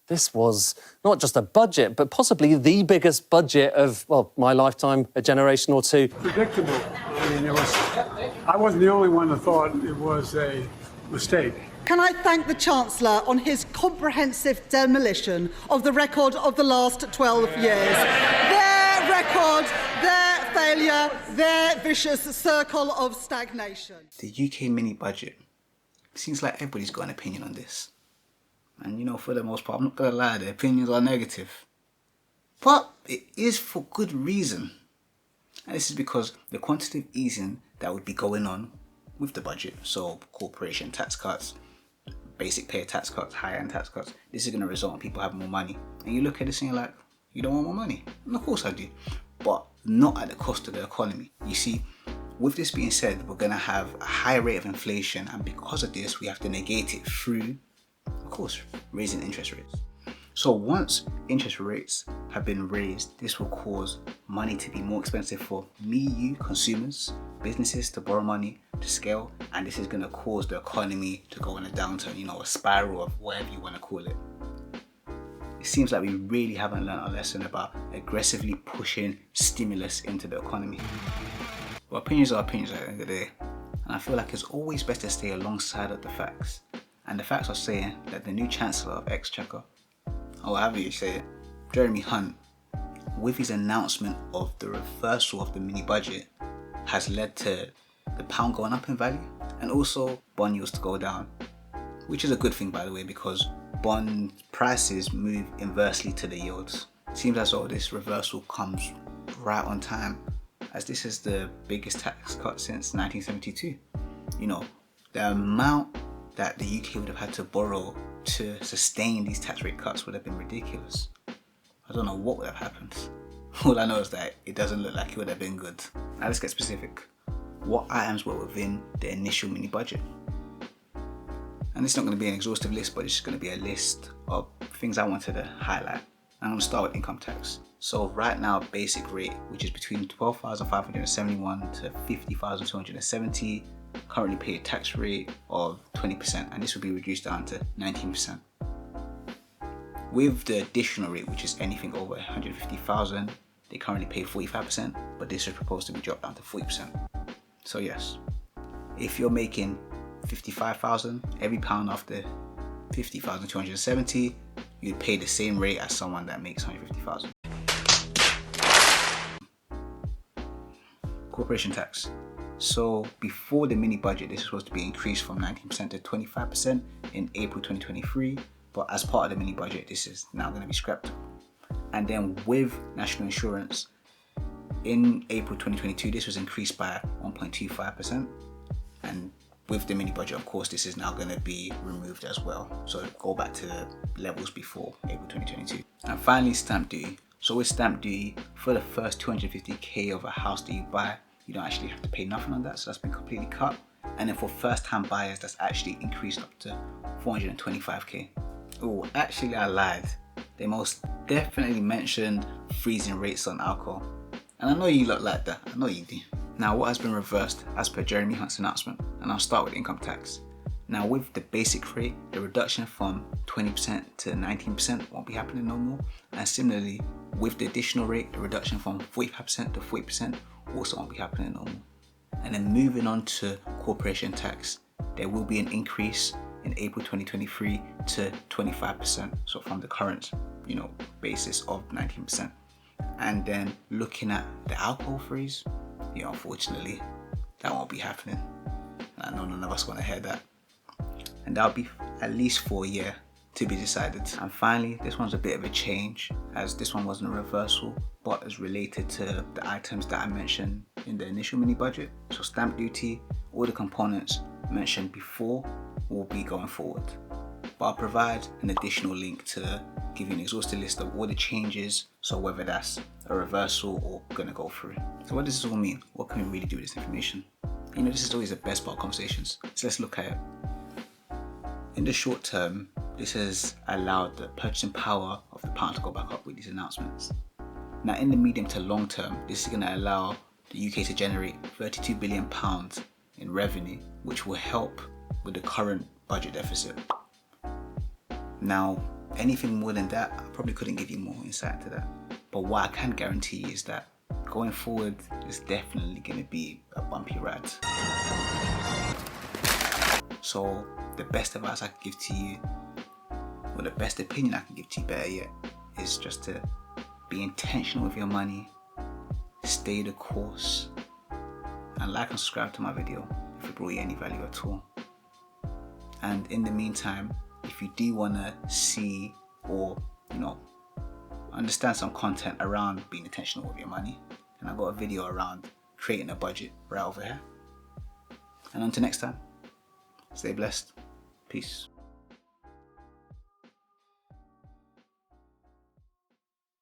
This was not just a budget, but possibly the biggest budget of, well, my lifetime, a generation or two. Predictable. I mean, I wasn't the only one that thought it was a mistake. Can I thank the Chancellor on his comprehensive demolition of the record of the last 12 years? Their record, their failure, their vicious circle of stagnation. The UK mini budget. Seems like everybody's got an opinion on this. And you know, for the most part, I'm not gonna lie, the opinions are negative. But it is for good reason. And this is because the quantitative easing that would be going on with the budget, so corporation tax cuts, basic pay tax cuts, high-end tax cuts, this is going to result in people having more money. And you look at this and you're like, you don't want more money? And of course I do. But not at the cost of the economy. You see, with this being said, we're going to have a high rate of inflation, and because of this, we have to negate it through, of course, raising interest rates. So once interest rates have been raised, this will cause money to be more expensive for me, you, consumers, businesses to borrow money, to scale, and this is going to cause the economy to go in a downturn, you know, a spiral of whatever you want to call it. It seems like we really haven't learned our lesson about aggressively pushing stimulus into the economy. But opinions are opinions at the end of the day, and I feel like it's always best to stay alongside of the facts. And the facts are saying that the new Chancellor of Exchequer, or however you say it, Jeremy Hunt, with his announcement of the reversal of the mini budget, has led to the pound going up in value and also bond yields to go down, which is a good thing, by the way, because bond prices move inversely to the yields. It seems as though this reversal comes right on time, as this is the biggest tax cut since 1972. You know, the amount that the UK would have had to borrow to sustain these tax rate cuts would have been ridiculous. I don't know what would have happened. All I know is that it doesn't look like it would have been good. Now let's get specific. What items were within the initial mini budget? And it's not going to be an exhaustive list, but it's just going to be a list of things I wanted to highlight. I'm going to start with income tax. So right now, basic rate, which is between 12,571 to 50,270, currently pay a tax rate of 20%, and this will be reduced down to 19%. With the additional rate, which is anything over 150,000, they currently pay 45%, but this is proposed to be dropped down to 40%. So yes, if you're making 55,000, every pound after 50,270, you'd pay the same rate as someone that makes 150,000. Corporation tax. So before the mini budget, this was supposed to be increased from 19% to 25% in April 2023, but as part of the mini budget, this is now going to be scrapped. And then with national insurance, in April 2022, this was increased by 1.25%, and with the mini budget, of course, this is now going to be removed as well. So go back to the levels before April 2022. And finally, stamp duty. So with stamp duty, for the first 250k of a house that you buy, you don't actually have to pay nothing on that, so that's been completely cut. And then for first-time buyers, that's actually increased up to 425k. Oh, actually I lied. They most definitely mentioned freezing rates on alcohol. And I know you look like that, I know you do. Now what has been reversed as per Jeremy Hunt's announcement, and I'll start with income tax. Now with the basic rate, the reduction from 20% to 19% won't be happening no more. And similarly, with the additional rate, the reduction from 45% to 40% also won't be happening no more. And then moving on to corporation tax, there will be an increase in April 2023 to 25%. So from the current, basis of 19%. And then looking at the alcohol freeze, unfortunately, that won't be happening. I know none of us want to hear that. And that'll be at least for a year to be decided. And finally, this one's a bit of a change, as this one wasn't a reversal, but is related to the items that I mentioned in the initial mini budget. So stamp duty, all the components mentioned before will be going forward. But I'll provide an additional link to give you an exhaustive list of all the changes, so whether that's a reversal or gonna go through. So what does this all mean? What can we really do with this information? This is always the best part of conversations. So let's look at it. In the short term, this has allowed the purchasing power of the pound to go back up with these announcements. Now in the medium to long term, this is gonna allow the UK to generate £32 billion in revenue, which will help with the current budget deficit. Now, anything more than that, I probably couldn't give you more insight to that. But what I can guarantee you is that going forward is definitely going to be a bumpy ride. So the best advice I can give to you, or the best opinion I can give to you, better yet, is just to be intentional with your money, stay the course, and like and subscribe to my video if it brought you any value at all. And in the meantime, if you do want to see or, understand some content around being intentional with your money, and I've got a video around creating a budget right over here. And until next time, stay blessed. Peace.